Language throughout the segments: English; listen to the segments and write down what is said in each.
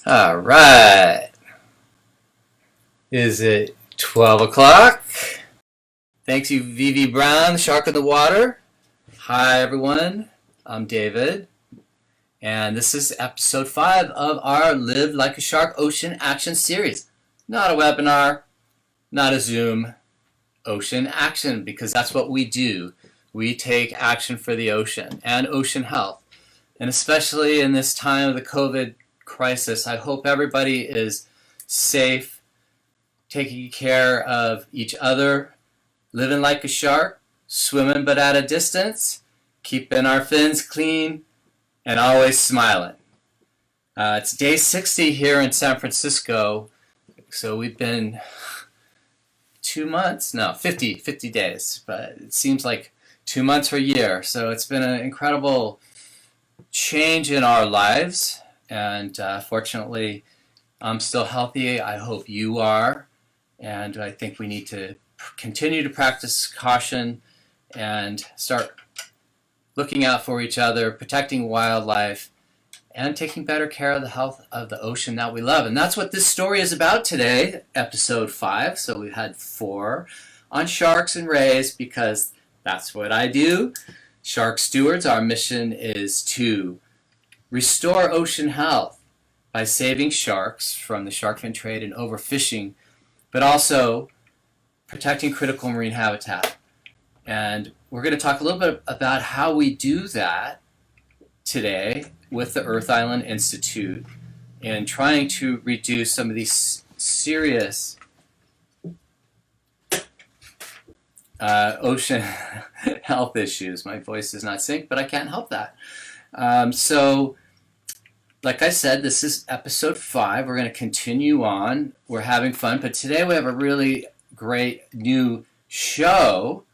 All right. Is it 12 o'clock? Thanks you, Vivi Brown, Shark in the Water. Hi, everyone. I'm David. And this is episode 5 of our Live Like a Shark Ocean Action Series. Not a webinar, not a Zoom, ocean action, because that's what we do. We take action for the ocean and ocean health. And especially in this time of the COVID crisis, I hope everybody is safe, taking care of each other, living like a shark, swimming but at a distance, keeping our fins clean, and always smiling. It's day 60 here in San Francisco, so we've been 2 months, no, 50 days, but it seems like 2 months or a year. So it's been an incredible change in our lives, and fortunately I'm still healthy. I hope you are, and I think we need to continue to practice caution and start looking out for each other, protecting wildlife, and taking better care of the health of the ocean that we love. And that's what this story is about today, episode 5. So we've had 4 on sharks and rays because that's what I do. Shark Stewards, our mission is to restore ocean health by saving sharks from the shark fin trade and overfishing, but also protecting critical marine habitat. And we're going to talk a little bit about how we do that today with the Earth Island Institute in trying to reduce some of these serious ocean health issues. My voice does not sync, but I can't help that. So, like I said, this is episode 5. We're going to continue on. We're having fun, but today we have a really great new show,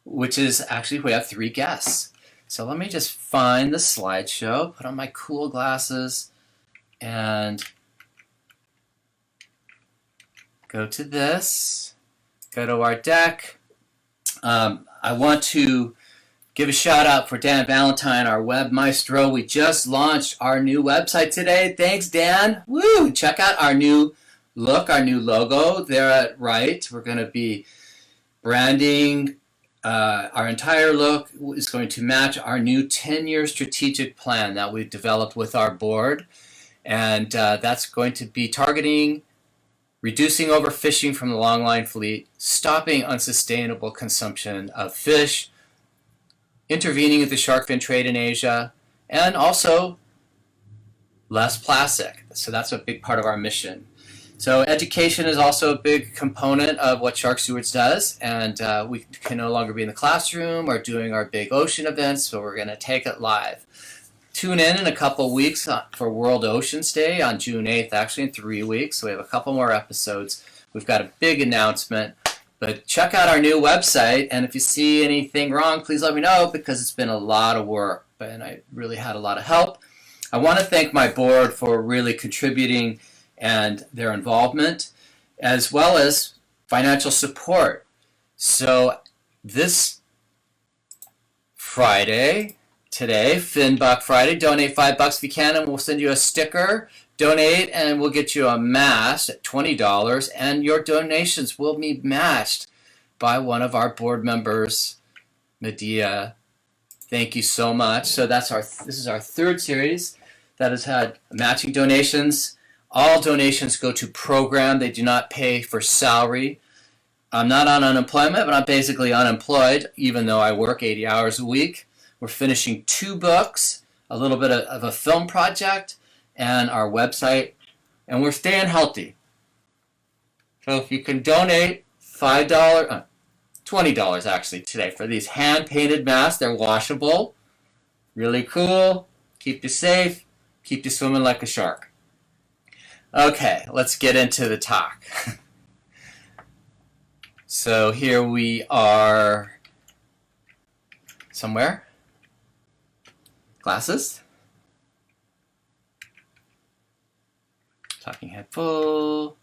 which is actually we have 3 guests. So let me just find the slideshow, put on my cool glasses, and go to this, go to our deck. I want to give a shout out for Dan Valentine, our web maestro. We just launched our new website today. Thanks, Dan. Woo! Check out our new look, our new logo there at right. We're going to be branding. Our entire look is going to match our new 10-year strategic plan that we've developed with our board. And that's going to be targeting reducing overfishing from the longline fleet, stopping unsustainable consumption of fish, intervening with the shark fin trade in Asia, and also less plastic. So that's a big part of our mission. So education is also a big component of what Shark Stewards does, and we can no longer be in the classroom or doing our big ocean events, so we're going to take it live. Tune in a couple weeks for World Oceans Day on June 8th, actually in 3 weeks. So we have a couple more episodes. We've got a big announcement, but check out our new website, and if you see anything wrong, please let me know, because it's been a lot of work, and I really had a lot of help. I want to thank my board for really contributing and their involvement, as well as financial support. So this Friday, today, Finbuck Friday, donate $5 if you can, and we'll send you a sticker. Donate, and we'll get you a mask at $20, and your donations will be matched by one of our board members, Medea. Thank you so much. So this is our 3rd series that has had matching donations. All donations go to program. They do not pay for salary. I'm not on unemployment, but I'm basically unemployed, even though I work 80 hours a week. We're finishing 2 books, a little bit of a film project, and our website, and we're staying healthy. So if you can donate $5, $20 actually today for these hand-painted masks. They're washable, really cool, keep you safe, keep you swimming like a shark. Okay, let's get into the talk. So here we are somewhere. Glasses. Talking head full.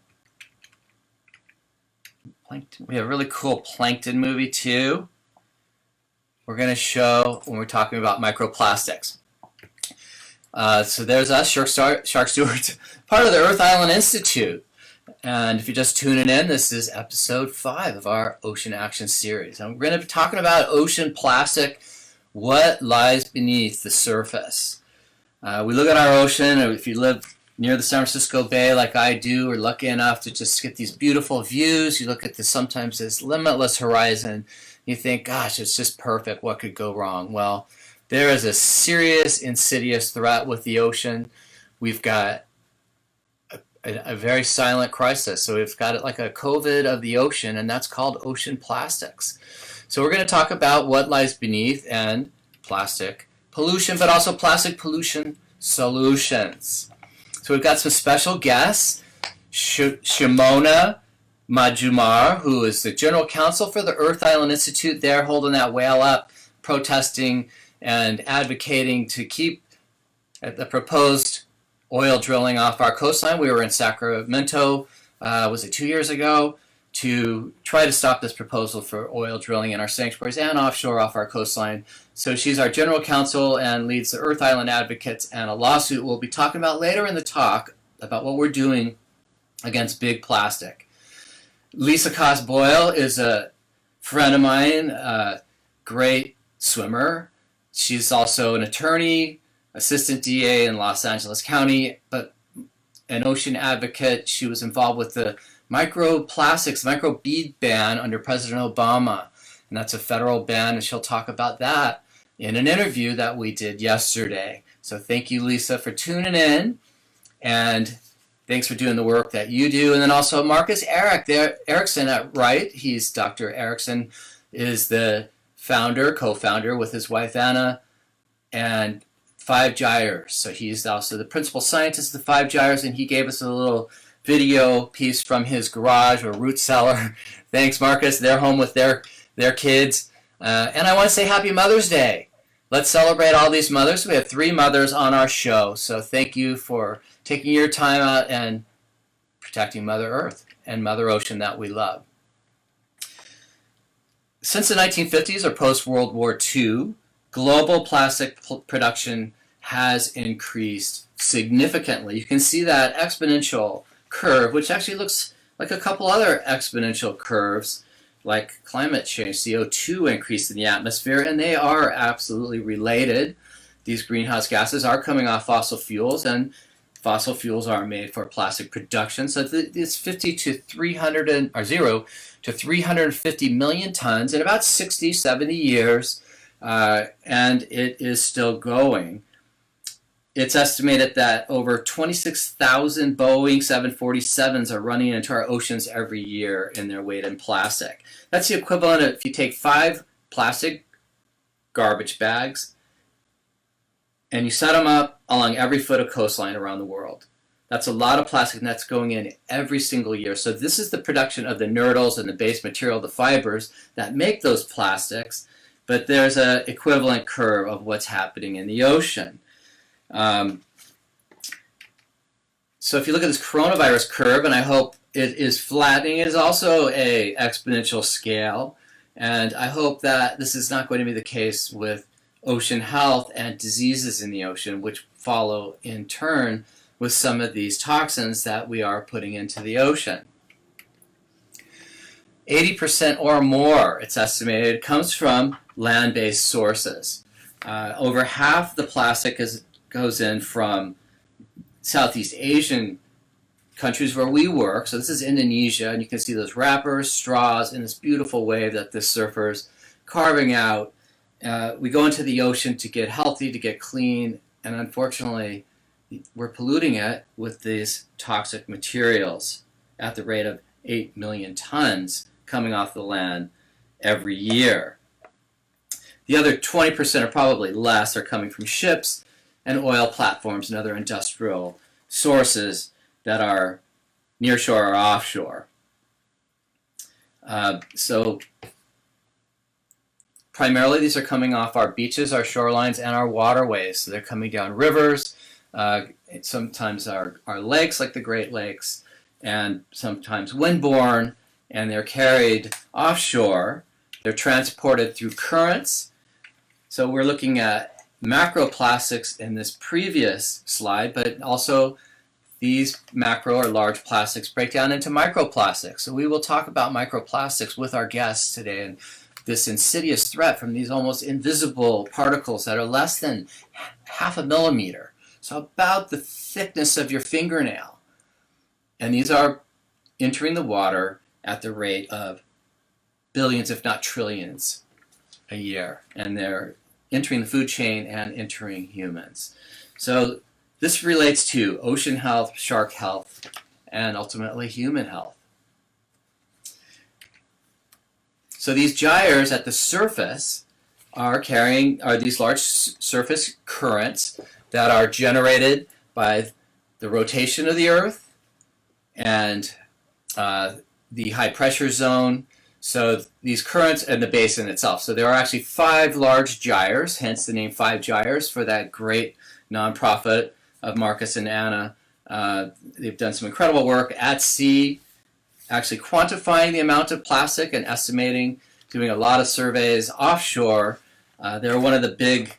Plankton. We have a really cool plankton movie too. We're going to show when we're talking about microplastics. So there's us, Shark Stewards, part of the Earth Island Institute. And if you're just tuning in, this is episode 5 of our Ocean Action series. And we're going to be talking about ocean plastic, what lies beneath the surface. We look at our ocean, or if you live near the San Francisco Bay like I do, we're lucky enough to just get these beautiful views. You look at this, sometimes this limitless horizon, you think, gosh, it's just perfect. What could go wrong? Well, there is a serious, insidious threat with the ocean. We've got a very silent crisis. So we've got it like a COVID of the ocean, and that's called ocean plastics. So we're going to talk about what lies beneath and plastic pollution, but also plastic pollution solutions. So we've got some special guests, Sumona Madjumar, who is the General Counsel for the Earth Island Institute. They're holding that whale up, protesting and advocating to keep the proposed oil drilling off our coastline. We were in Sacramento, was it 2 years ago, to try to stop this proposal for oil drilling in our sanctuaries and offshore off our coastline. So she's our general counsel and leads the Earth Island Advocates, and a lawsuit we'll be talking about later in the talk about what we're doing against big plastic. Lisa Kaas Boyle is a friend of mine, a great swimmer. She's also an attorney, assistant DA in Los Angeles County, but an ocean advocate. She was involved with the microplastics, microbead ban under President Obama, and that's a federal ban, and she'll talk about that in an interview that we did yesterday. So thank you, Lisa, for tuning in, and thanks for doing the work that you do. And then also Markus Erikson at Wright. He's Dr. Erikson is the founder, co-founder with his wife Anna, and 5 Gyres. So he's also the principal scientist of the 5 Gyres, and he gave us a little video piece from his garage or root cellar. Thanks, Markus. They're home with their kids. And I want to say Happy Mother's Day. Let's celebrate all these mothers. We have 3 mothers on our show. So thank you for taking your time out and protecting Mother Earth and Mother Ocean that we love. Since the 1950s or post-World War II, global plastic production has increased significantly. You can see that exponential curve, which actually looks like a couple other exponential curves, like climate change, CO2 increase in the atmosphere, and they are absolutely related. These greenhouse gases are coming off fossil fuels, and fossil fuels are made for plastic production. So it's 0 to 350 million tons in about 60, 70 years. And it is still going. It's estimated that over 26,000 Boeing 747s are running into our oceans every year in their weight in plastic. That's the equivalent of if you take 5 plastic garbage bags and you set them up along every foot of coastline around the world. That's a lot of plastic, and that's going in every single year. So this is the production of the nurdles and the base material, the fibers that make those plastics. But there's an equivalent curve of what's happening in the ocean. So if you look at this coronavirus curve, and I hope it is flattening, it is also a exponential scale. And I hope that this is not going to be the case with ocean health and diseases in the ocean, which follow in turn with some of these toxins that we are putting into the ocean. 80% or more, it's estimated, comes from land-based sources. Over half the plastic goes in from Southeast Asian countries where we work. So this is Indonesia, and you can see those wrappers, straws, in this beautiful wave that the surfer's carving out. We go into the ocean to get healthy, to get clean, and unfortunately, we're polluting it with these toxic materials at the rate of 8 million tons coming off the land every year. The other 20%, or probably less, are coming from ships and oil platforms and other industrial sources that are nearshore or offshore. So primarily these are coming off our beaches, our shorelines, and our waterways. So they're coming down rivers, sometimes our lakes like the Great Lakes, and sometimes windborne, and they're carried offshore. They're transported through currents. So we're looking at macroplastics in this previous slide, but also these macro or large plastics break down into microplastics. So we will talk about microplastics with our guests today, and this insidious threat from these almost invisible particles that are less than half a millimeter, so about the thickness of your fingernail. And these are entering the water at the rate of billions, if not trillions, a year. And they're entering the food chain and entering humans. So this relates to ocean health, shark health, and ultimately human health. So these gyres at the surface are these large surface currents that are generated by the rotation of the Earth and the high pressure zone. So these currents and the basin itself. So there are actually 5 large gyres, hence the name 5 Gyres for that great nonprofit of Markus and Anna. They've done some incredible work at sea, actually quantifying the amount of plastic and estimating, doing a lot of surveys offshore. They're one of the big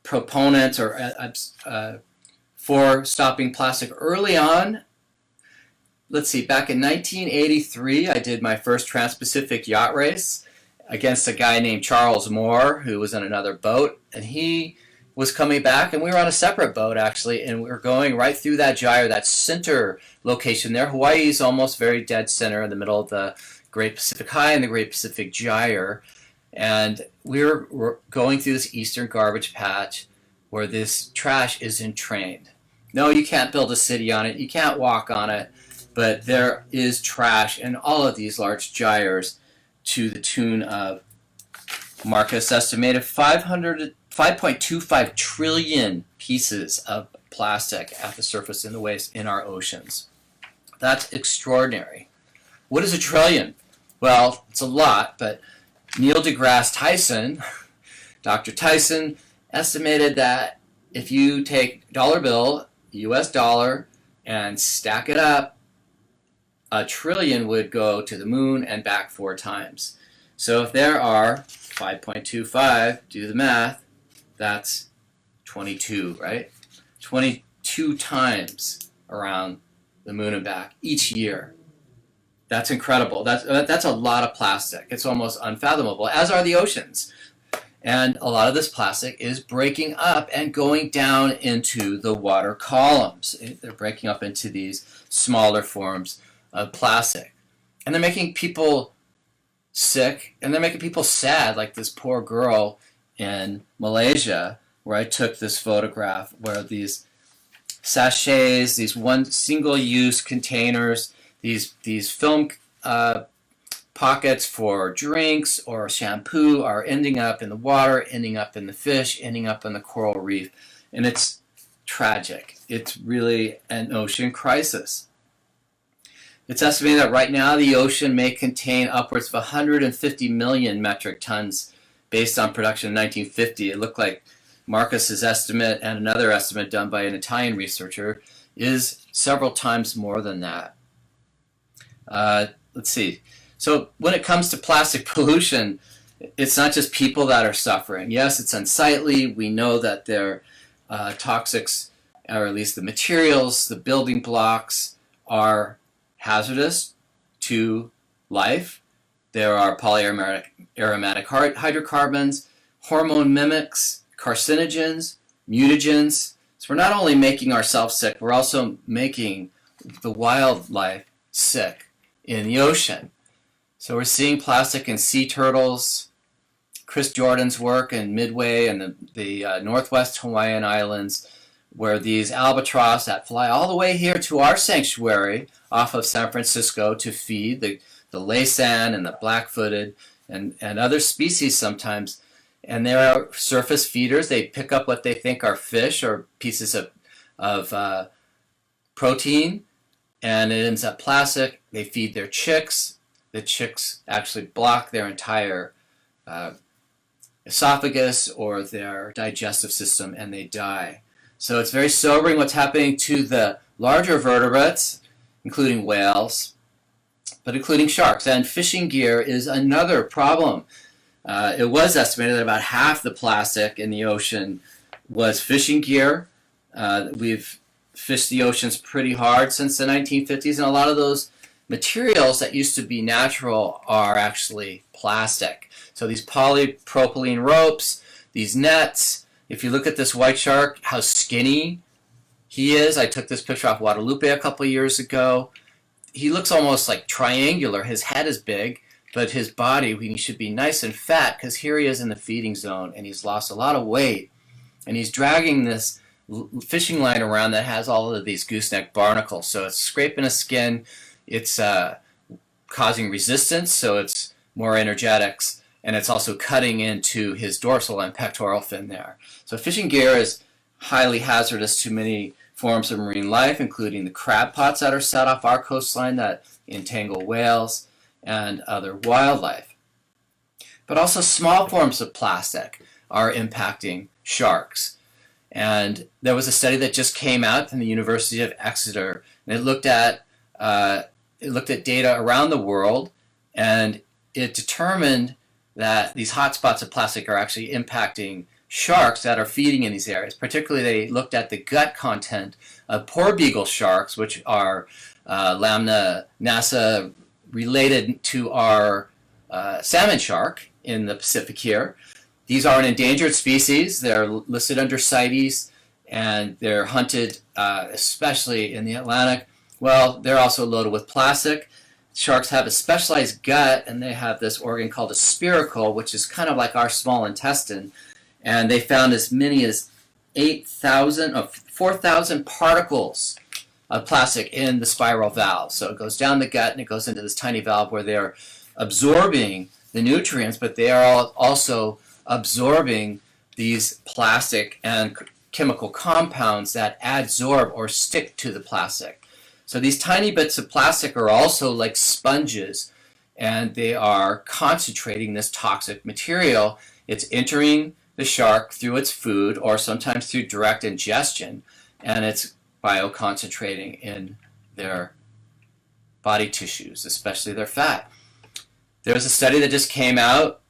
proponents for stopping plastic early on. Let's see, back in 1983, I did my first Trans-Pacific yacht race against a guy named Charles Moore, who was on another boat, and he was coming back, and we were on a separate boat, actually, and we were going right through that gyre, that center location there. Hawaii is almost very dead center in the middle of the Great Pacific High and the Great Pacific Gyre, and we were going through this eastern garbage patch where this trash is entrained. No, you can't build a city on it, you can't walk on it, but there is trash in all of these large gyres to the tune of, Markus estimated, 5.25 trillion pieces of plastic at the surface in the waste in our oceans. That's extraordinary. What is a trillion? Well, it's a lot, but Neil deGrasse Tyson, Dr. Tyson, estimated that if you take dollar bill, US dollar, and stack it up, a trillion would go to the moon and back 4 times. So if there are 5.25, do the math, that's 22, right? 22 times around the moon and back each year. That's incredible. That's a lot of plastic. It's almost unfathomable, as are the oceans. And a lot of this plastic is breaking up and going down into the water columns. They're breaking up into these smaller forms of plastic. And they're making people sick, and they're making people sad, like this poor girl in Malaysia, where I took this photograph, where these sachets, these single-use containers, these film pockets for drinks or shampoo are ending up in the water, ending up in the fish, ending up in the coral reef. And it's tragic. It's really an ocean crisis. It's estimated that right now the ocean may contain upwards of 150 million metric tons based on production in 1950. It looked like Markus's estimate and another estimate done by an Italian researcher is several times more than that. Let's see. So when it comes to plastic pollution, it's not just people that are suffering. Yes, it's unsightly. We know that they're toxics, or at least the materials, the building blocks, are hazardous to life. There are polyaromatic hydrocarbons, hormone mimics, carcinogens, mutagens. So we're not only making ourselves sick, we're also making the wildlife sick in the ocean. So we're seeing plastic in sea turtles. Chris Jordan's work in Midway and the Northwest Hawaiian Islands, where these albatross that fly all the way here to our sanctuary off of San Francisco to feed the laysan and the black-footed and other species sometimes. And there are surface feeders. They pick up what they think are fish or pieces of protein, and it ends up plastic. They feed their chicks. The chicks actually block their entire esophagus or their digestive system, and they die. So it's very sobering what's happening to the larger vertebrates, including whales, but including sharks. And fishing gear is another problem. It was estimated that about half the plastic in the ocean was fishing gear. We've fished the oceans pretty hard since the 1950s, and a lot of those materials that used to be natural are actually plastic. So these polypropylene ropes, these nets, if you look at this white shark, how skinny he is. I took this picture off Guadalupe a couple years ago. He looks almost like triangular. His head is big, but his body, he should be nice and fat, because here he is in the feeding zone, and he's lost a lot of weight, and he's dragging this fishing line around that has all of these gooseneck barnacles. So it's scraping his skin, it's causing resistance, so it's more energetics, and it's also cutting into his dorsal and pectoral fin there. So fishing gear is highly hazardous to many forms of marine life, including the crab pots that are set off our coastline that entangle whales and other wildlife. But also small forms of plastic are impacting sharks. And there was a study that just came out from the University of Exeter, and it looked at data around the world, and it determined that these hotspots of plastic are actually impacting sharks that are feeding in these areas. Particularly, they looked at the gut content of porbeagle sharks, which are Lamna nassa related to our salmon shark in the Pacific here. These are an endangered species. They're listed under CITES, and they're hunted especially in the Atlantic. Well, they're also loaded with plastic. Sharks have a specialized gut, and they have this organ called a spiracle, which is kind of like our small intestine. And they found as many as 4,000 particles of plastic in the spiral valve. So it goes down the gut, and it goes into this tiny valve where they're absorbing the nutrients, but they are also absorbing these plastic and chemical compounds that adsorb or stick to the plastic. So these tiny bits of plastic are also like sponges, and they are concentrating this toxic material. It's entering the shark through its food or sometimes through direct ingestion, and it's bioconcentrating in their body tissues, especially their fat. There's a study that just came out.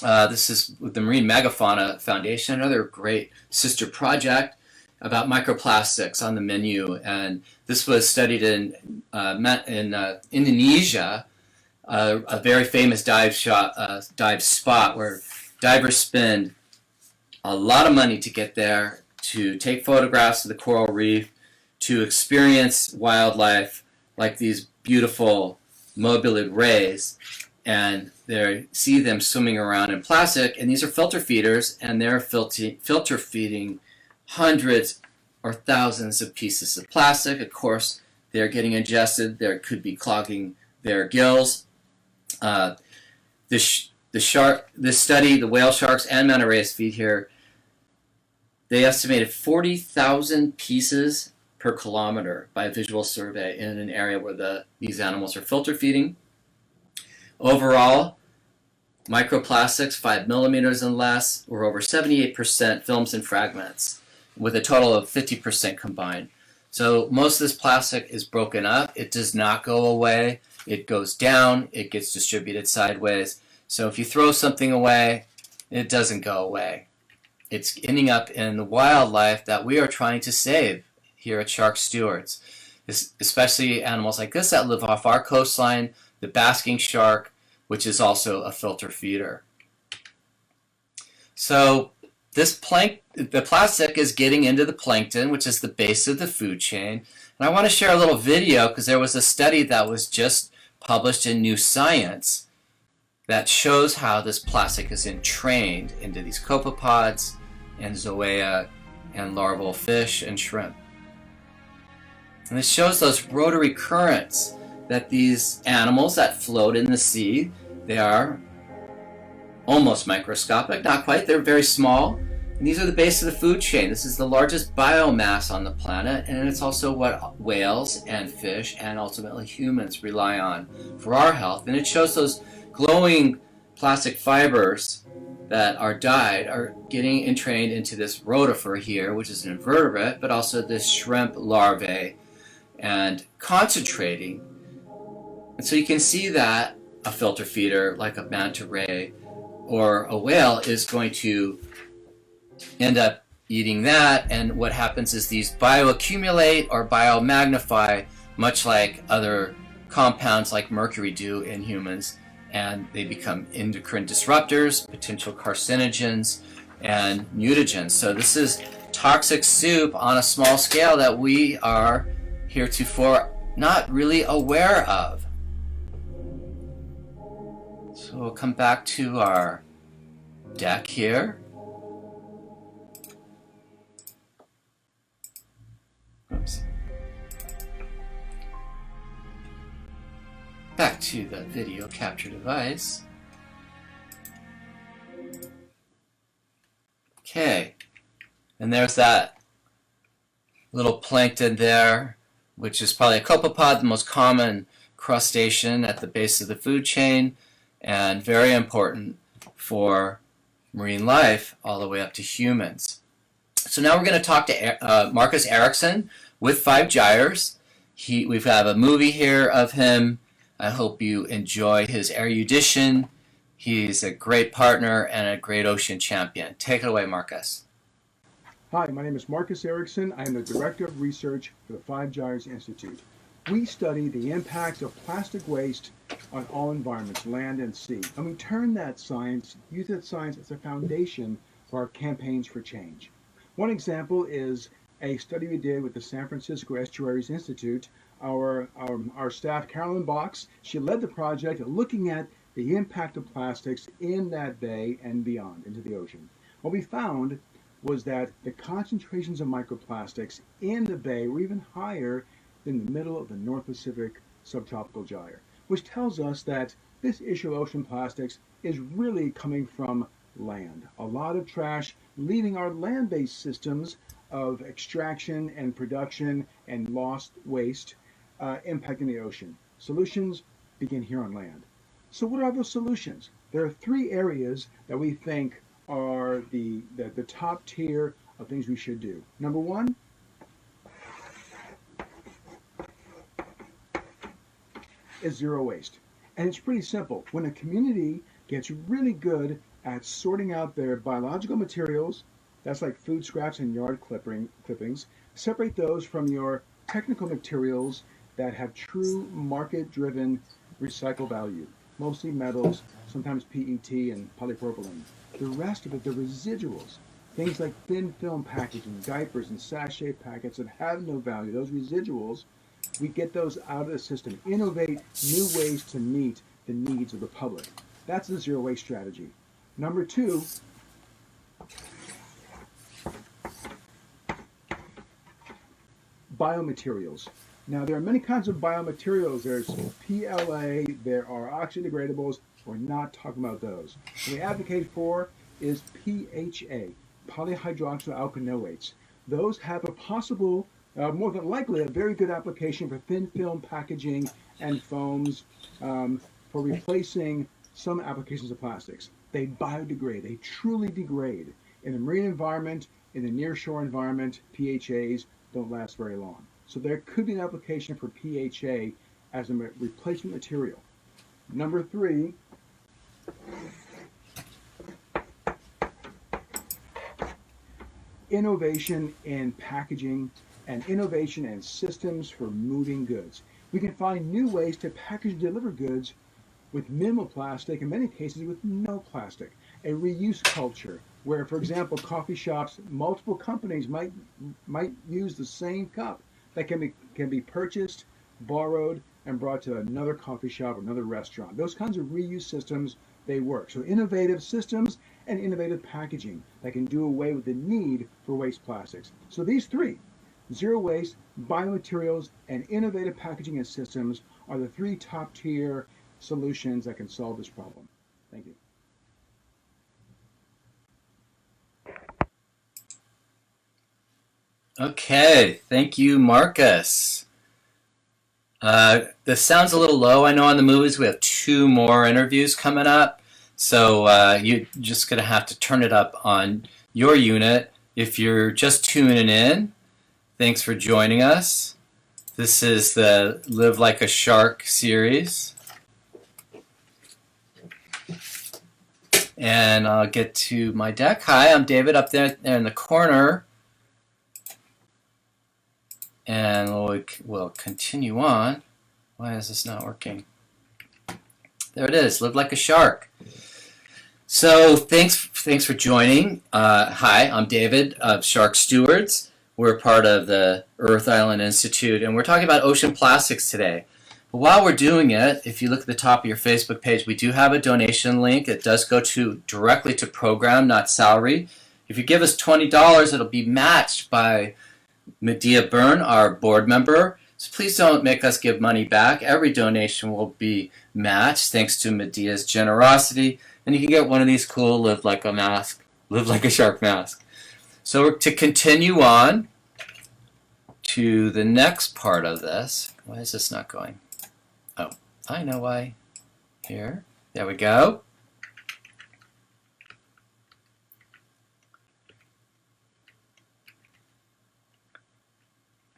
This is with the Marine Megafauna Foundation, another great sister project about microplastics on the menu. And this was studied in Indonesia, a very famous dive spot where divers spend a lot of money to get there, to take photographs of the coral reef, to experience wildlife like these beautiful mobilid rays. And they see them swimming around in plastic, and these are filter feeders, and they're filter feeding hundreds or thousands of pieces of plastic. Of course, they're getting ingested. There could be clogging their gills. This study, the whale sharks and manta rays feed here, they estimated 40,000 pieces per kilometer by a visual survey in an area where these animals are filter feeding. Overall, microplastics 5 millimeters and less were over 78% films and fragments, with a total of 50% combined. So most of this plastic is broken up. It does not go away. It goes down. It gets distributed sideways. So if you throw something away, it doesn't go away. It's ending up in the wildlife that we are trying to save here at Shark Stewards, especially animals like this that live off our coastline, the basking shark, which is also a filter feeder. So the plastic is getting into the plankton, which is the base of the food chain. And I want to share a little video because there was a study that was just published in New Science that shows how this plastic is entrained into these copepods and zoea and larval fish and shrimp. And it shows those rotary currents that these animals that float in the sea, they are almost microscopic, not quite, they're very small. And these are the base of the food chain. This is the largest biomass on the planet, and it's also what whales and fish and ultimately humans rely on for our health. And it shows those glowing plastic fibers that are dyed are getting entrained into this rotifer here, which is an invertebrate, but also this shrimp larvae, and concentrating. And so you can see that a filter feeder like a manta ray or a whale is going to end up eating that, and what happens is these bioaccumulate or biomagnify, much like other compounds like mercury do in humans, and they become endocrine disruptors, potential carcinogens, and mutagens. So this is toxic soup on a small scale that we are heretofore not really aware of. So we'll come back to our deck here. Oops. Back to the video capture device. Okay, and there's that little plankton there, which is probably a copepod, the most common crustacean at the base of the food chain, and very important for marine life all the way up to humans. So now we're going to talk to Markus Erikson with 5Gyres. We have a movie here of him. I hope you enjoy his erudition. He's a great partner and a great ocean champion. Take it away, Markus. Hi, my name is Markus Erikson. I am the Director of Research for the 5Gyres Institute. We study the impacts of plastic waste on all environments, land and sea. And we use that science as a foundation for our campaigns for change. One example is a study we did with the San Francisco Estuaries Institute. Our staff, Carolyn Box, she led the project looking at the impact of plastics in that bay and beyond into the ocean. What we found was that the concentrations of microplastics in the bay were even higher than the middle of the North Pacific subtropical gyre, which tells us that this issue of ocean plastics is really coming from land. A lot of trash leaving our land-based systems of extraction and production and lost waste impacting the ocean. Solutions begin here on land. So what are those solutions? There are three areas that we think are the top tier of things we should do. Number one, is zero waste. And it's pretty simple. When a community gets really good at sorting out their biological materials, that's like food scraps and yard clippings, separate those from your technical materials that have true market-driven recycle value, mostly metals, sometimes PET and polypropylene. The rest of it, the residuals, things like thin film packaging, diapers and sachet packets that have no value, those residuals, we get those out of the system, innovate new ways to meet the needs of the public. That's the zero waste strategy. Number two, biomaterials. Now, there are many kinds of biomaterials. There's PLA, there are oxydegradables. We're not talking about those. What we advocate for is PHA, polyhydroxyalkanoates. Those have a possible, more than likely, a very good application for thin film packaging and foams for replacing some applications of plastics. They biodegrade, they truly degrade. In the marine environment, in the nearshore environment, PHAs don't last very long. So there could be an application for PHA as a replacement material. Number three, innovation in packaging and innovation in systems for moving goods. We can find new ways to package and deliver goods with minimal plastic, in many cases with no plastic. A reuse culture where, for example, coffee shops, multiple companies might use the same cup that can be purchased, borrowed, and brought to another coffee shop or another restaurant. Those kinds of reuse systems, they work. So innovative systems and innovative packaging that can do away with the need for waste plastics. So these three, zero waste, biomaterials, and innovative packaging and systems, are the three top tier solutions that can solve this problem. Thank you. Okay, thank you, Markus. This sounds a little low. I know on the movies we have 2 more interviews coming up, so you're just going to have to turn it up on your unit. If you're just tuning in, thanks for joining us. This is the Live Like a Shark series. And I'll get to my deck. Hi, I'm David up there in the corner. And we'll continue on. Why is this not working? There it is. Live like a shark. So thanks for joining. Hi, I'm David of Shark Stewards. We're part of the Earth Island Institute, and we're talking about ocean plastics today. But while we're doing it, if you look at the top of your Facebook page, we do have a donation link. It does go directly to program, not salary. If you give us $20, it'll be matched by Medea Byrne, our board member. So please don't make us give money back. Every donation will be matched thanks to Medea's generosity. And you can get one of these cool live like a shark mask. So to continue on to the next part of this, why is this not going? Oh, I know why. Here, there we go.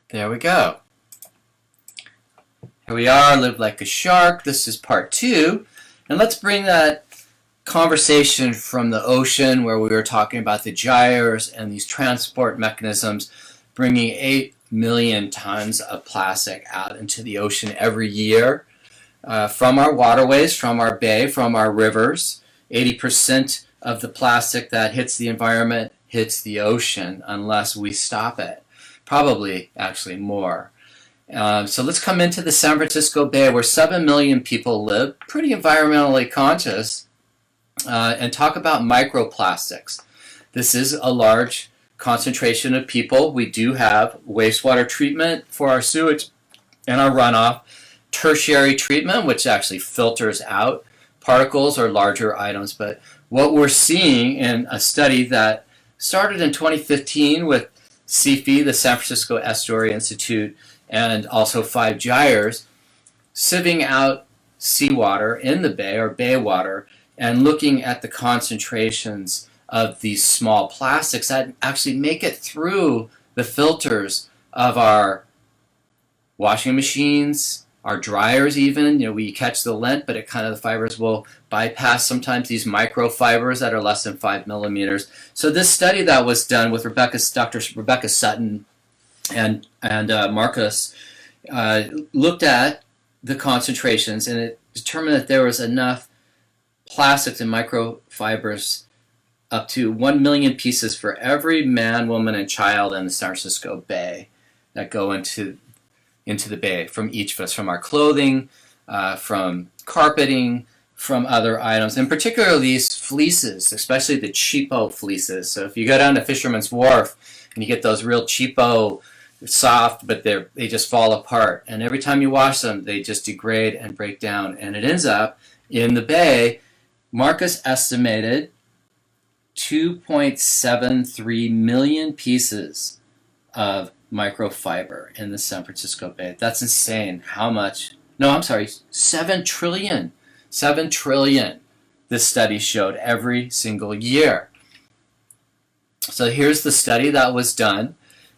There we go. Here we are, live like a shark. This is part 2. And let's bring that conversation from the ocean where we were talking about the gyres and these transport mechanisms bringing 8 million tons of plastic out into the ocean every year from our waterways, from our bay, from our rivers. 80% of the plastic that hits the environment hits the ocean unless we stop it. Probably actually more. So let's come into the San Francisco Bay where 7 million people live, pretty environmentally conscious, and talk about microplastics. This is a large concentration of people. We do have wastewater treatment for our sewage and our runoff, tertiary treatment, which actually filters out particles or larger items. But what we're seeing in a study that started in 2015 with CFI, the San Francisco Estuary Institute, and also 5 Gyres, sieving out seawater in the bay or bay water and looking at the concentrations of these small plastics that actually make it through the filters of our washing machines, our dryers even. You know, we catch the lint, but the fibers will bypass sometimes these microfibers that are less than 5 millimeters. So this study that was done with Dr. Rebecca Sutton and Markus looked at the concentrations, and it determined that there was enough plastics and microfibers up to 1 million pieces for every man, woman, and child in the San Francisco Bay that go into the bay from each of us, from our clothing, from carpeting, from other items, and particularly these fleeces, especially the cheapo fleeces. So if you go down to Fisherman's Wharf and you get those real cheapo, soft, but they just fall apart. And every time you wash them, they just degrade and break down. And it ends up in the bay. Markus estimated 2.73 million pieces of microfiber in the San Francisco Bay. That's insane. How much? No, I'm sorry, 7 trillion. 7 trillion, this study showed, every single year. So here's the study that was done,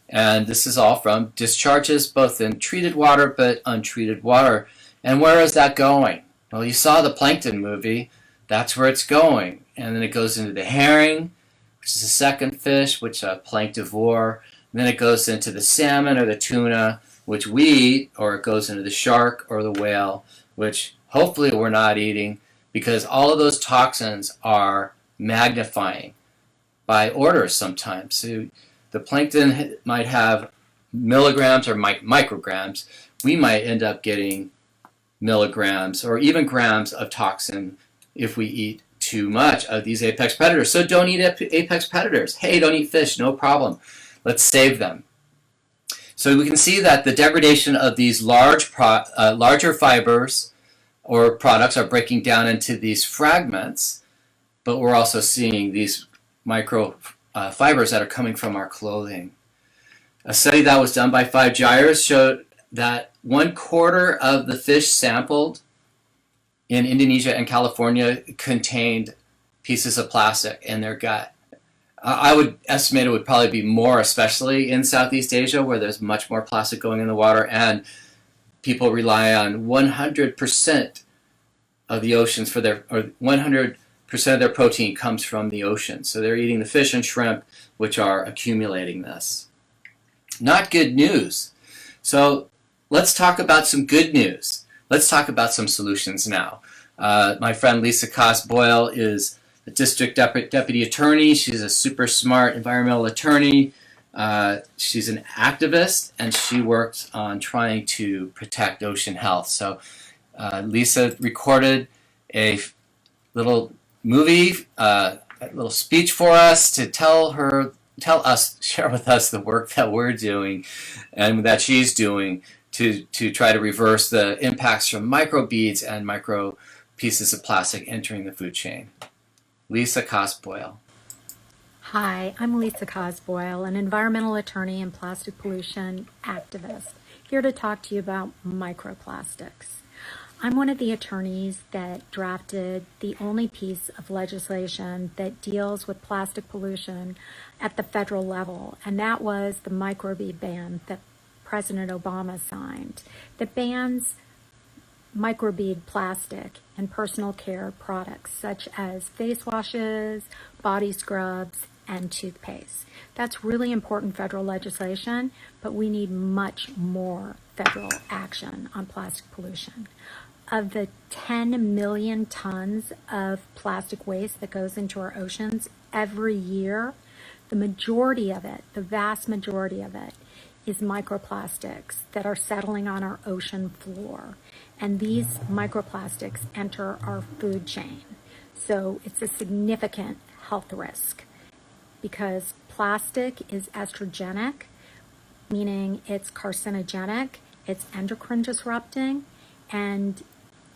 and this is all from discharges both in treated water but untreated water. And where is that going? Well, you saw the plankton movie. That's where it's going. And then it goes into the herring, which is the second fish, which planktivore. And then it goes into the salmon or the tuna, which we eat, or it goes into the shark or the whale, which hopefully we're not eating, because all of those toxins are magnifying by orders sometimes. So the plankton might have milligrams or micrograms. We might end up getting milligrams or even grams of toxin if we eat too much of these apex predators. So don't eat apex predators. Hey, don't eat fish, no problem. Let's save them. So we can see that the degradation of these larger fibers or products are breaking down into these fragments, but we're also seeing these micro fibers that are coming from our clothing. A study that was done by 5 Gyres showed that 1/4 of the fish sampled in Indonesia and California contained pieces of plastic in their gut. I would estimate it would probably be more, especially in Southeast Asia, where there's much more plastic going in the water, and people rely on 100% of the oceans for their, or 100% of their protein comes from the ocean. So they're eating the fish and shrimp, which are accumulating this. Not good news. So let's talk about some good news. Let's talk about some solutions now. My friend Lisa Kaas Boyle is the district deputy attorney. She's a super smart environmental attorney. She's an activist, and she worked on trying to protect ocean health. So Lisa recorded a little movie, a little speech for us to share with us the work that we're doing and that she's doing to try to reverse the impacts from microbeads and micro pieces of plastic entering the food chain. Lisa Kaas Boyle. Hi, I'm Lisa Kaas Boyle, an environmental attorney and plastic pollution activist, here to talk to you about microplastics. I'm one of the attorneys that drafted the only piece of legislation that deals with plastic pollution at the federal level, and that was the microbead ban that President Obama signed, that bans microbead plastic in personal care products such as face washes, body scrubs, and toothpaste. That's really important federal legislation, but we need much more federal action on plastic pollution. Of the 10 million tons of plastic waste that goes into our oceans every year, the majority of it, the vast majority of it, is microplastics that are settling on our ocean floor. And these microplastics enter our food chain. So it's a significant health risk because plastic is estrogenic, meaning it's carcinogenic, it's endocrine disrupting, and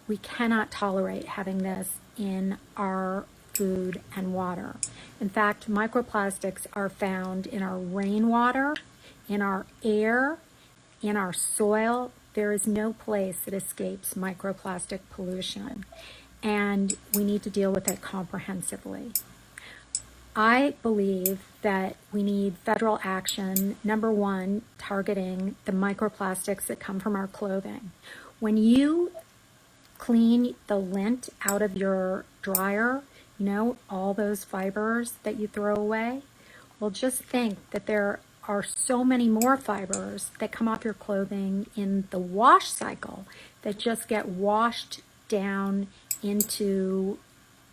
we cannot tolerate having this in our food and water. In fact, microplastics are found in our rainwater, in our air, in our soil. There is no place that escapes microplastic pollution, and we need to deal with it comprehensively. I believe that we need federal action, number one, targeting the microplastics that come from our clothing. When you clean the lint out of your dryer, all those fibers that you throw away, well, just think that there are so many more fibers that come off your clothing in the wash cycle that just get washed down into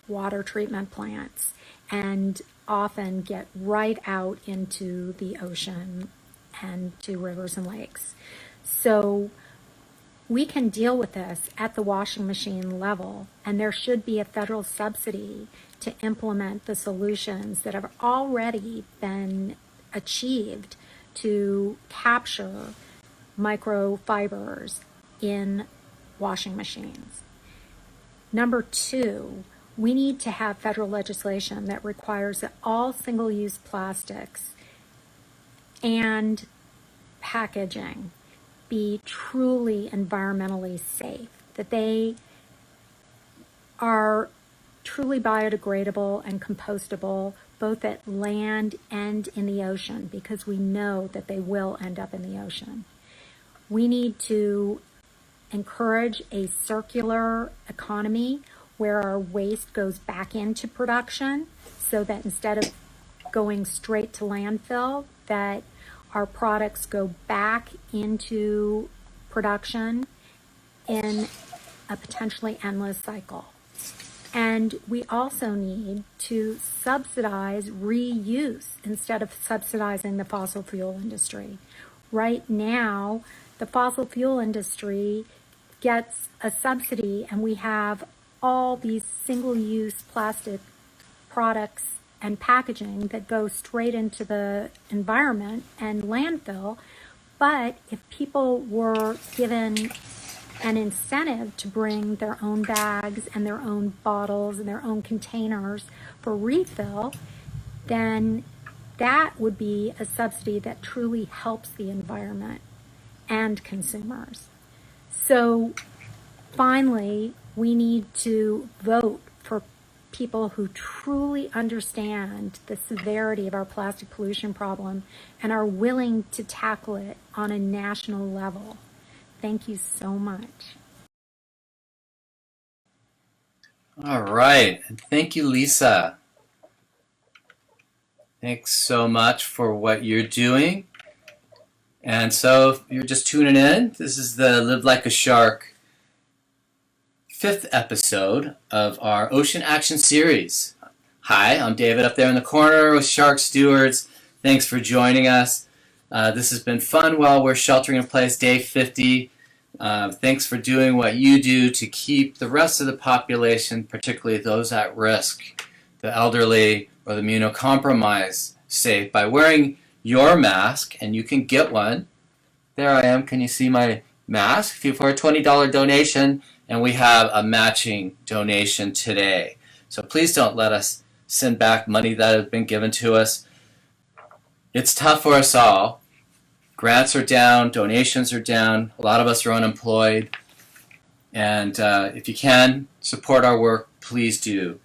water treatment plants and often get right out into the ocean and to rivers and lakes. So we can deal with this at the washing machine level, and there should be a federal subsidy to implement the solutions that have already been achieved to capture microfibers in washing machines. Number two, we need to have federal legislation that requires that all single-use plastics and packaging be truly environmentally safe, that they are truly biodegradable and compostable both at land and in the ocean, because we know that they will end up in the ocean. We need to encourage a circular economy where our waste goes back into production, so that instead of going straight to landfill, that our products go back into production in a potentially endless cycle. And we also need to subsidize reuse instead of subsidizing the fossil fuel industry. Right now, the fossil fuel industry gets a subsidy, and we have all these single-use plastic products and packaging that go straight into the environment and landfill. But if people were given an incentive to bring their own bags and their own bottles and their own containers for refill, then that would be a subsidy that truly helps the environment and consumers. So finally, we need to vote for people who truly understand the severity of our plastic pollution problem and are willing to tackle it on a national level. Thank you so much. All right. And thank you, Lisa. Thanks so much for what you're doing. And so if you're just tuning in, this is the Live Like a Shark 5th episode of our Ocean Action series. Hi, I'm David up there in the corner with Shark Stewards. Thanks for joining us. This has been fun while we're sheltering in place, day 50. Thanks for doing what you do to keep the rest of the population, particularly those at risk, the elderly or the immunocompromised, safe by wearing your mask, and you can get one. There I am. Can you see my mask? For a $20 donation, and we have a matching donation today. So please don't let us send back money that has been given to us. It's tough for us all. Grants are down, donations are down, a lot of us are unemployed, and if you can support our work, please do.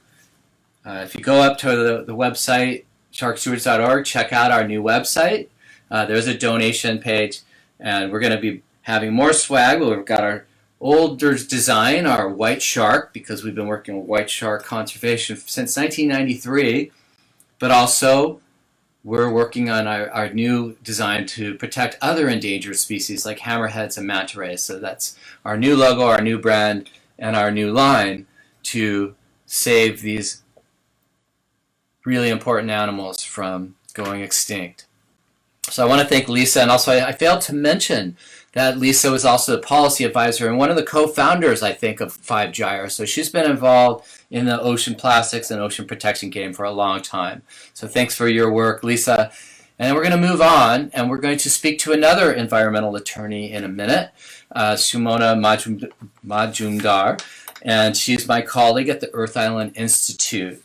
If you go up to the website, sharkstewards.org, check out our new website. There's a donation page, and we're going to be having more swag. We've got our older design, our white shark, because we've been working with white shark conservation since 1993, but also we're working on our new design to protect other endangered species like hammerheads and manta rays. So that's our new logo, our new brand, and our new line to save these really important animals from going extinct. So I want to thank Lisa, and also I failed to mention that Lisa was also the policy advisor and one of the co-founders, I think, of 5 Gyres. So she's been involved in the ocean plastics and ocean protection game for a long time. So thanks for your work, Lisa. And we're going to move on, and we're going to speak to another environmental attorney in a minute, Sumona Madjumar, and she's my colleague at the Earth Island Institute.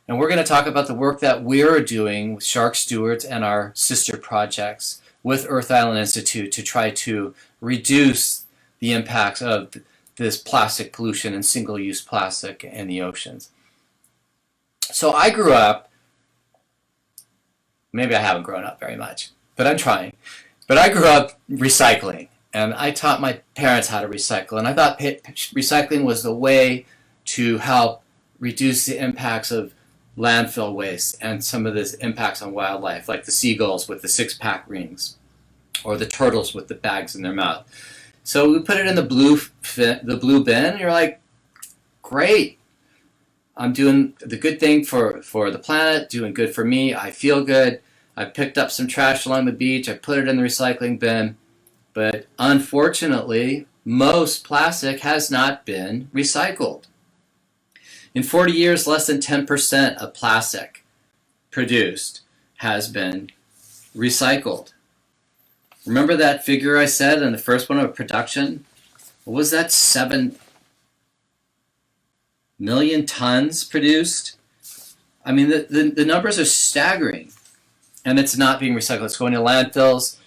And we're going to talk about the work that we're doing with Shark Stewards and our sister projects with Earth Island Institute to try to reduce the impacts of this plastic pollution and single-use plastic in the oceans. So I grew up, maybe I haven't grown up very much, but I'm trying. But I grew up recycling, and I taught my parents how to recycle, and I thought recycling was the way to help reduce the impacts of landfill waste and some of the impacts on wildlife, like the seagulls with the 6-pack rings or the turtles with the bags in their mouth. So we put it in the blue bin, and you're like, great, I'm doing the good thing for the planet, doing good for me, I feel good. I picked up some trash along the beach, I put it in the recycling bin, but unfortunately most plastic has not been recycled. In 40 years, less than 10% of plastic produced has been recycled. Remember that figure I said in the first one of production? What was that, 7 million tons produced? I mean, the numbers are staggering, and it's not being recycled. It's going to landfills,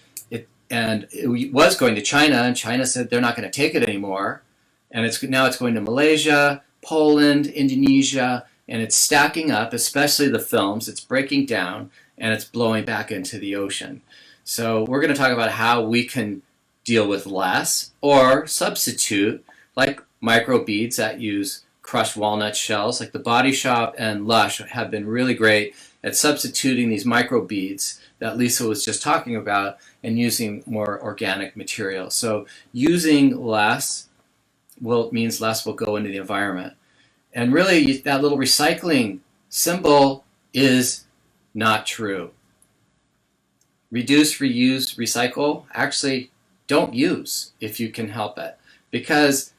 and it was going to China, and China said they're not going to take it anymore, and now it's going to Malaysia, Poland, Indonesia, and it's stacking up, especially the films. It's breaking down, and it's blowing back into the ocean. So we're going to talk about how we can deal with less or substitute, like microbeads that use crushed walnut shells. Like the Body Shop and Lush have been really great at substituting these microbeads that Lisa was just talking about and using more organic material. So using less means less will go into the environment. And really, that little recycling symbol is not true. Reduce, reuse, recycle, actually don't use if you can help it. Because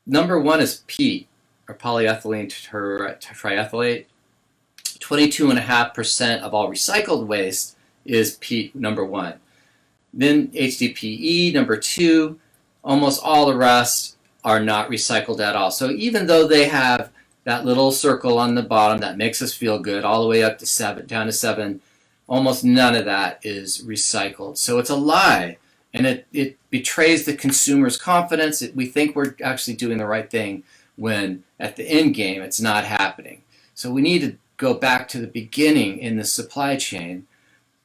number one is peat, or polyethylene triethylate. 22.5% of all recycled waste is peat, number one. Then HDPE, number two. Almost all the rest are not recycled at all. So even though they have that little circle on the bottom that makes us feel good, all the way up to 7, down to 7, almost none of that is recycled. So it's a lie, and it betrays the consumer's confidence. We think we're actually doing the right thing when at the end game it's not happening. So we need to go back to the beginning in the supply chain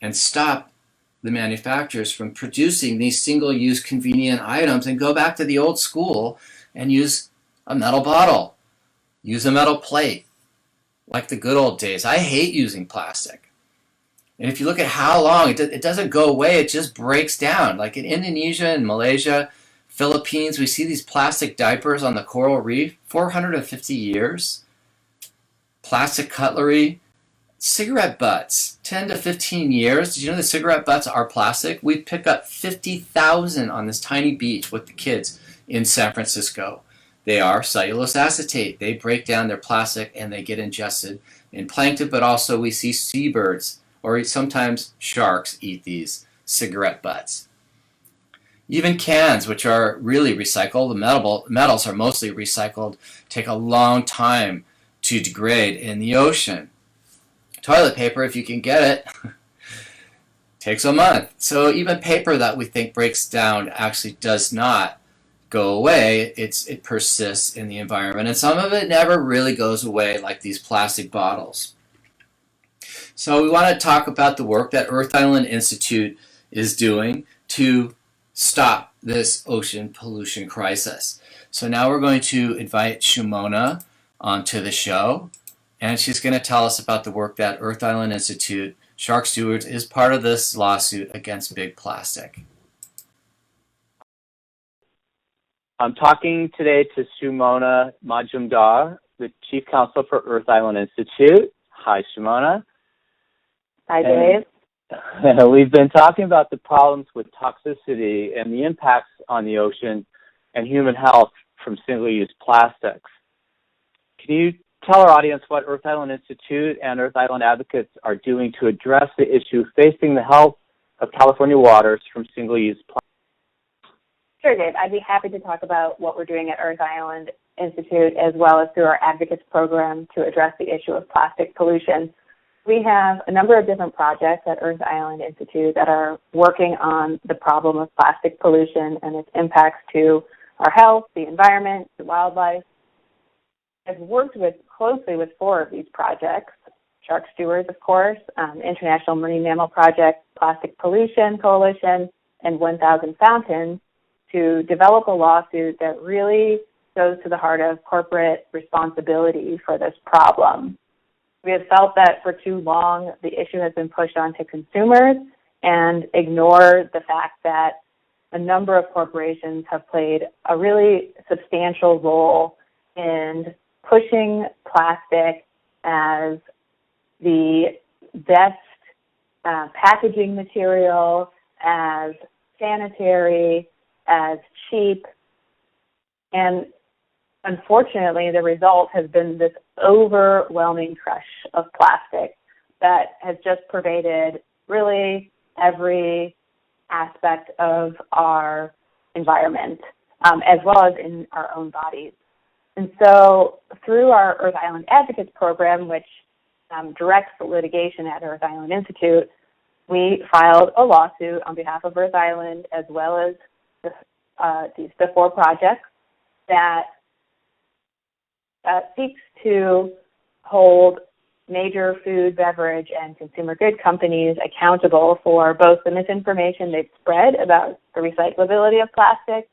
and stop the manufacturers from producing these single-use convenient items and go back to the old school and use a metal bottle Use a metal plate, like the good old days. I hate using plastic. And if you look at how long, it doesn't go away, it just breaks down. Like in Indonesia and Malaysia, Philippines, we see these plastic diapers on the coral reef, 450 years. Plastic cutlery, cigarette butts, 10 to 15 years. Did you know the cigarette butts are plastic? We pick up 50,000 on this tiny beach with the kids in San Francisco. They are cellulose acetate. They break down their plastic and they get ingested in plankton, but also we see seabirds or sometimes sharks eat these cigarette butts. Even cans, which are really recycled, the metals are mostly recycled, take a long time to degrade in the ocean. Toilet paper, if you can get it, takes a month. So even paper that we think breaks down actually does not go away. It persists in the environment, and some of it never really goes away, like these plastic bottles. So we want to talk about the work that Earth Island Institute is doing to stop this ocean pollution crisis. So now we're going to invite Sumona onto the show, and she's going to tell us about the work that Earth Island Institute, Shark Stewards, is part of this lawsuit against big plastic. I'm talking today to Sumona Madjumar, the Chief Counsel for Earth Island Institute. Hi, Sumona. Hi, Dave. We've been talking about the problems with toxicity and the impacts on the ocean and human health from single-use plastics. Can you tell our audience what Earth Island Institute and Earth Island advocates are doing to address the issue facing the health of California waters from single-use plastics? Sure, Dave. I'd be happy to talk about what we're doing at Earth Island Institute as well as through our advocates program to address the issue of plastic pollution. We have a number of different projects at Earth Island Institute that are working on the problem of plastic pollution and its impacts to our health, the environment, the wildlife. I've worked closely with 4 of these projects: Shark Stewards, of course, International Marine Mammal Project, Plastic Pollution Coalition, and 1,000 Fountains, to develop a lawsuit that really goes to the heart of corporate responsibility for this problem. We have felt that for too long the issue has been pushed onto consumers and ignored the fact that a number of corporations have played a really substantial role in pushing plastic as the best packaging material, as sanitary, as cheap, and unfortunately the result has been this overwhelming crush of plastic that has just pervaded really every aspect of our environment, as well as in our own bodies. And so through our Earth Island Advocates program, which directs the litigation at Earth Island Institute, we filed a lawsuit on behalf of Earth Island as well as the 4 projects that seeks to hold major food, beverage, and consumer good companies accountable for both the misinformation they've spread about the recyclability of plastic,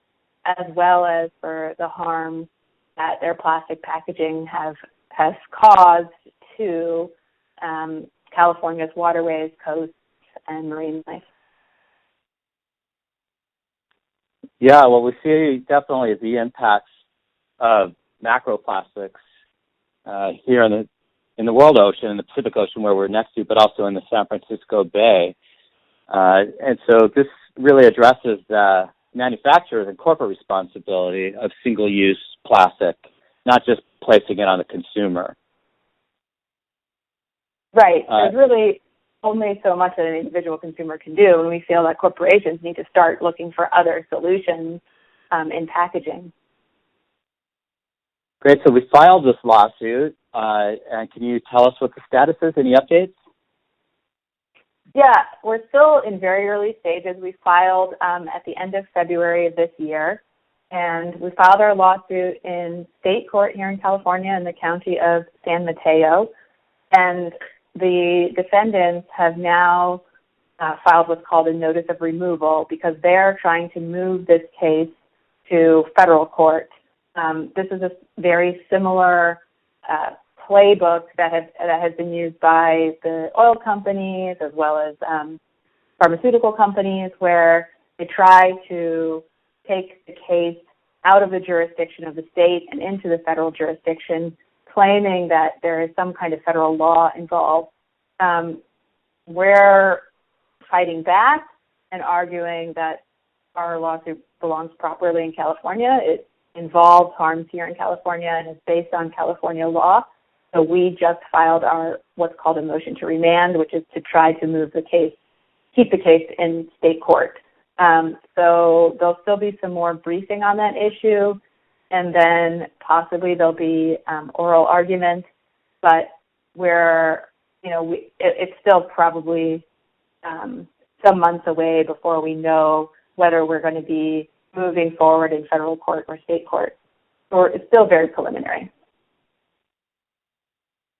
as well as for the harm that their plastic packaging has caused to California's waterways, coasts, and marine life. Yeah, well, we see definitely the impacts of macroplastics here in the world ocean, in the Pacific Ocean where we're next to, but also in the San Francisco Bay. And so this really addresses the manufacturers and corporate responsibility of single-use plastic, not just placing it on the consumer. Right. There's really only so much that an individual consumer can do, and we feel that corporations need to start looking for other solutions in packaging. Great. So we filed this lawsuit, and can you tell us what the status is? Any updates? Yeah, we're still in very early stages. We filed at the end of February of this year, and we filed our lawsuit in state court here in California in the county of San Mateo, and the defendants have now filed what's called a notice of removal because they're trying to move this case to federal court. This is a very similar playbook that has been used by the oil companies as well as pharmaceutical companies, where they try to take the case out of the jurisdiction of the state and into the federal jurisdiction, claiming that there is some kind of federal law involved. We're fighting back and arguing that our lawsuit belongs properly in California. It involves harms here in California and is based on California law. So we just filed our what's called a motion to remand, which is to try to move the case, keep the case in state court. So there'll still be some more briefing on that issue, and then possibly there'll be oral argument, but it's still probably some months away before we know whether we're going to be moving forward in federal court or state court. So it's still very preliminary.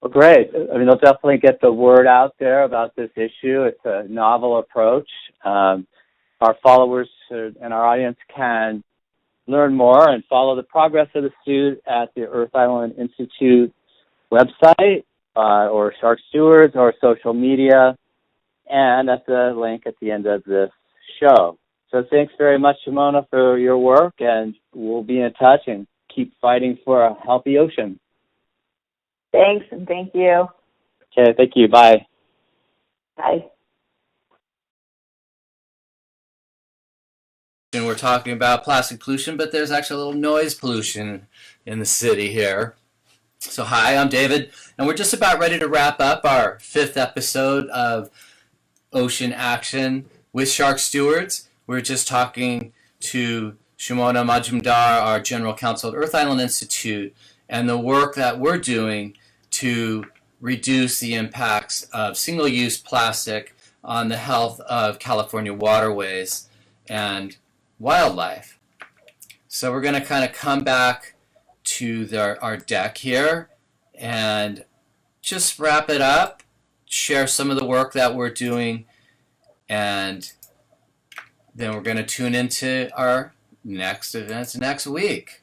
Well, great. I mean, they'll definitely get the word out there about this issue. It's a novel approach. Our followers and our audience can learn more and follow the progress of the suit at the Earth Island Institute website or Shark Stewards or social media, and at the link at the end of this show. So thanks very much, Sumona, for your work, and we'll be in touch and keep fighting for a healthy ocean. Thanks, and thank you. Okay, thank you. Bye. Bye. And we're talking about plastic pollution, but there's actually a little noise pollution in the city here. So hi, I'm David, and we're just about ready to wrap up our 5th episode of Ocean Action with Shark Stewards. We're just talking to Sumona Madjumar, our General Counsel at Earth Island Institute, and the work that we're doing to reduce the impacts of single-use plastic on the health of California waterways and wildlife. So we're going to kind of come back to our deck here and just wrap it up, share some of the work that we're doing, and then we're going to tune into our next events next week.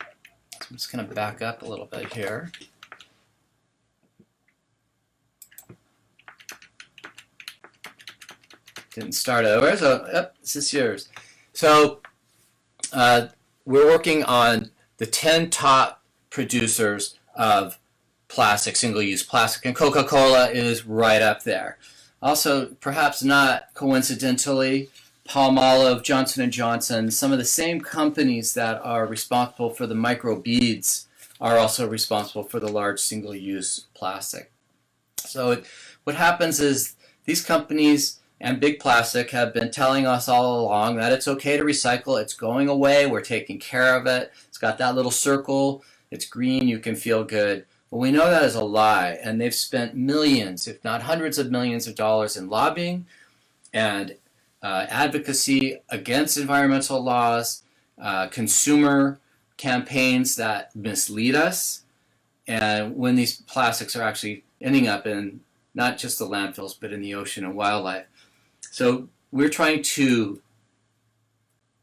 So I'm just going to back up a little bit here. Didn't start over, so this is yours. So we're working on the 10 top producers of plastic, single-use plastic, and Coca-Cola is right up there. Also, perhaps not coincidentally, Palmolive, Johnson & Johnson, some of the same companies that are responsible for the microbeads are also responsible for the large single-use plastic. So what happens is these companies and Big Plastic have been telling us all along that it's okay to recycle, it's going away, we're taking care of it, it's got that little circle, it's green, you can feel good. Well, we know that is a lie, and they've spent millions, if not hundreds of millions of dollars in lobbying and advocacy against environmental laws, consumer campaigns that mislead us, and when these plastics are actually ending up in not just the landfills, but in the ocean and wildlife. So we're trying to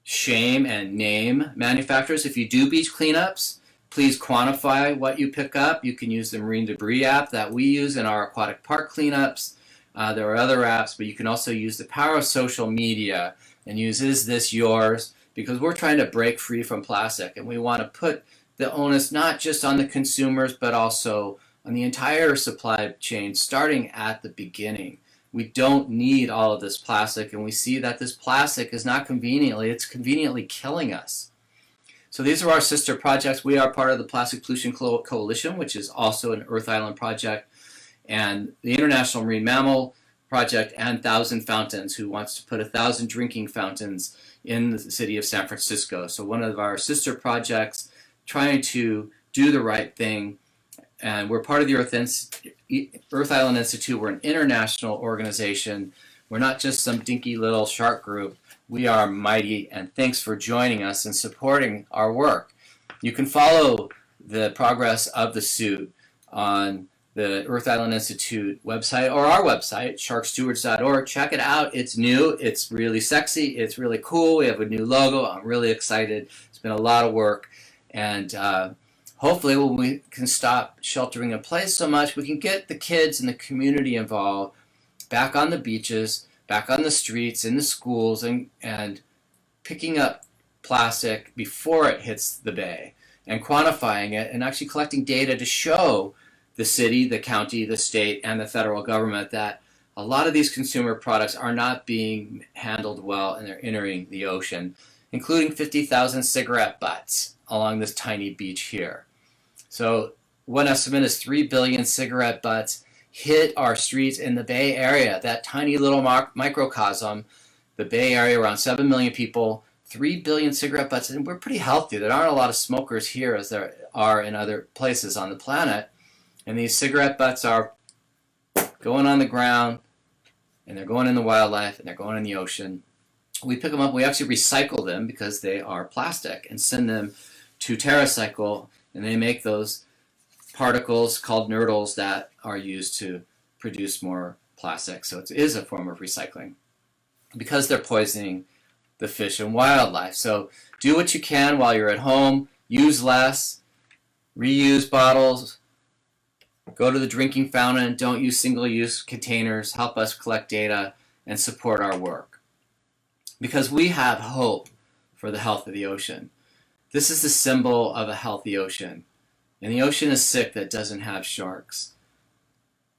shame and name manufacturers. If you do beach cleanups, please quantify what you pick up. You can use the Marine Debris app that we use in our aquatic park cleanups. There are other apps, but you can also use the power of social media and use Is This Yours? Because we're trying to break free from plastic, and we want to put the onus not just on the consumers, but also on the entire supply chain, starting at the beginning. We don't need all of this plastic, and we see that this plastic is not conveniently, it's conveniently killing us. So these are our sister projects. We are part of the Plastic Pollution Coalition, which is also an Earth Island project, and the International Marine Mammal Project, and Thousand Fountains, who wants to put 1,000 drinking fountains in the city of San Francisco. So one of our sister projects trying to do the right thing. And we're part of the Earth Island Institute. We're an international organization. We're not just some dinky little shark group. We are mighty, and thanks for joining us and supporting our work. You can follow the progress of the suit on the Earth Island Institute website or our website, sharkstewards.org. Check it out. It's new. It's really sexy. It's really cool. We have a new logo. I'm really excited. It's been a lot of work, and hopefully when we can stop sheltering in place so much, we can get the kids and the community involved back on the beaches, back on the streets, in the schools, and picking up plastic before it hits the bay and quantifying it and actually collecting data to show the city, the county, the state, and the federal government that a lot of these consumer products are not being handled well and they're entering the ocean, including 50,000 cigarette butts along this tiny beach here. So one estimate is 3 billion cigarette butts hit our streets in the Bay Area, that tiny little microcosm, the Bay Area, around 7 million people, 3 billion cigarette butts, and we're pretty healthy. There aren't a lot of smokers here as there are in other places on the planet. And these cigarette butts are going on the ground, and they're going in the wildlife, and they're going in the ocean. We pick them up, we actually recycle them because they are plastic and send them to TerraCycle, and they make those particles called nurdles that are used to produce more plastic. So it is a form of recycling because they're poisoning the fish and wildlife. So do what you can while you're at home, use less, reuse bottles, go to the drinking fountain, don't use single-use containers, help us collect data and support our work. Because we have hope for the health of the ocean. This is the symbol of a healthy ocean. And the ocean is sick that doesn't have sharks.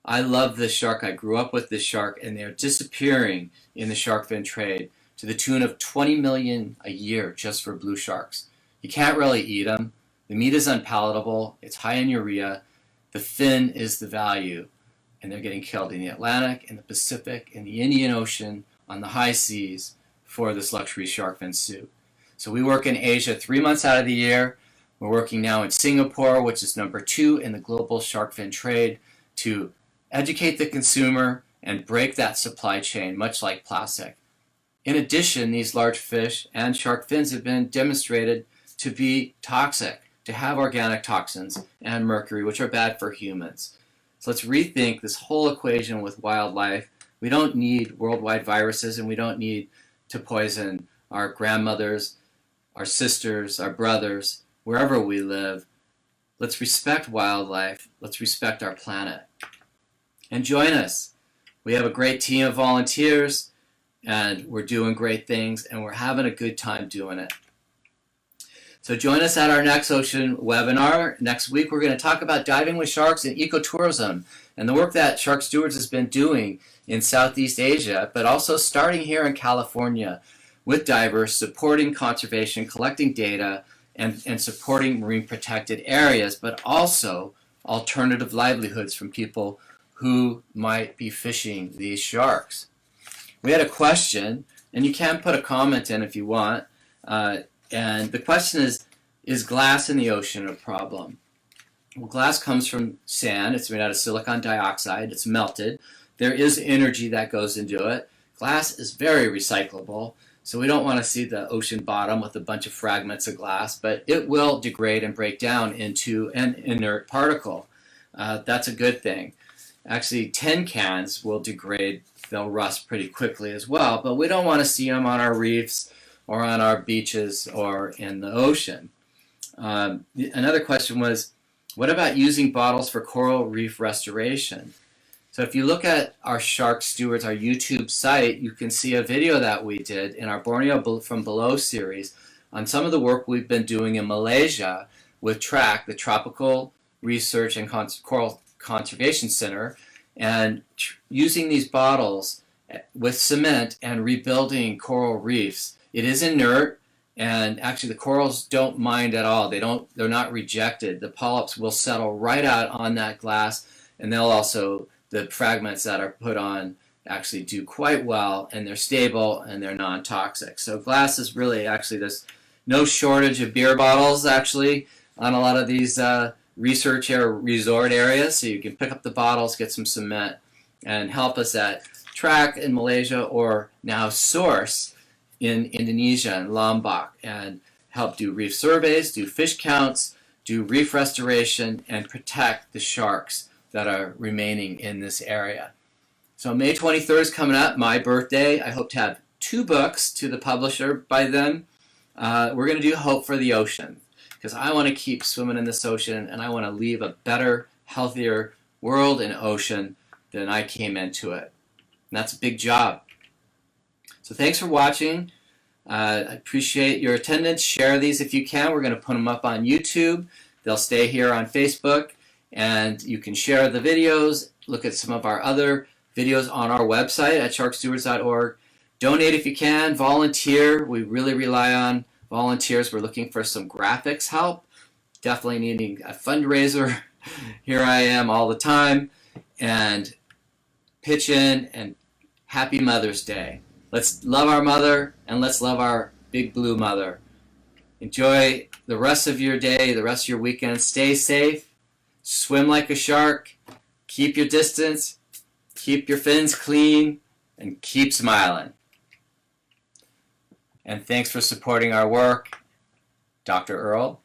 I love this shark. I grew up with this shark, and they're disappearing in the shark fin trade to the tune of 20 million a year just for blue sharks. You can't really eat them. The meat is unpalatable. It's high in urea. The fin is the value. And they're getting killed in the Atlantic, in the Pacific, in the Indian Ocean, on the high seas for this luxury shark fin soup. So we work in Asia 3 months out of the year. We're working now in Singapore, which is number 2 in the global shark fin trade, to educate the consumer and break that supply chain, much like plastic. In addition, these large fish and shark fins have been demonstrated to be toxic, to have organic toxins and mercury, which are bad for humans. So let's rethink this whole equation with wildlife. We don't need worldwide viruses, and we don't need to poison our grandmothers, our sisters, our brothers, wherever we live. Let's respect wildlife. Let's respect our planet. And join us. We have a great team of volunteers, and we're doing great things, and we're having a good time doing it. So join us at our next ocean webinar. Next week we're going to talk about diving with sharks and ecotourism and the work that Shark Stewards has been doing in Southeast Asia, but also starting here in California with divers, supporting conservation, collecting data, and supporting marine protected areas, but also alternative livelihoods from people who might be fishing these sharks. We had a question, and you can put a comment in if you want, and the question is glass in the ocean a problem? Well, glass comes from sand. It's made out of silicon dioxide. It's melted. There is energy that goes into it. Glass is very recyclable, so we don't want to see the ocean bottom with a bunch of fragments of glass, but it will degrade and break down into an inert particle. That's a good thing. Actually, tin cans will degrade. They'll rust pretty quickly as well, but we don't want to see them on our reefs or on our beaches or in the ocean. Another question was, what about using bottles for coral reef restoration? So if you look at our Shark Stewards, our YouTube site, you can see a video that we did in our Borneo from Below series on some of the work we've been doing in Malaysia with TRAC, the Tropical Research and Coral Conservation Center, and using these bottles with cement and rebuilding coral reefs. It is inert, and actually the corals don't mind at all. They're not rejected. The polyps will settle right out on that glass, and the fragments that are put on actually do quite well, and they're stable and they're non-toxic. So glass is really, actually, there's no shortage of beer bottles actually on a lot of these research or resort areas, so you can pick up the bottles, get some cement, and help us at TRAC in Malaysia, or now Source in Indonesia and Lombok, and help do reef surveys, do fish counts, do reef restoration, and protect the sharks that are remaining in this area. So May 23rd is coming up, my birthday. I hope to have 2 books to the publisher by then. We're going to do Hope for the Ocean. because I want to keep swimming in this ocean, and I want to leave a better, healthier world and ocean than I came into it. And that's a big job. So thanks for watching. I appreciate your attendance. Share these if you can. We're going to put them up on YouTube. They'll stay here on Facebook, and you can share the videos. Look at some of our other videos on our website at sharkstewards.org. Donate if you can. Volunteer. We really rely on volunteers. We're looking for some graphics help. Definitely needing a fundraiser. Here I am all the time. And pitch in, and happy Mother's Day. Let's love our mother, and let's love our big blue mother. Enjoy the rest of your day, the rest of your weekend. Stay safe. Swim like a shark. Keep your distance. Keep your fins clean. And keep smiling. And thanks for supporting our work, Dr. Earl.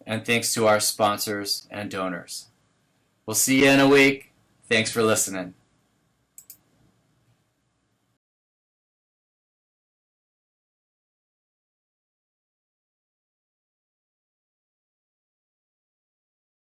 And thanks to our sponsors and donors. We'll see you in a week. Thanks for listening.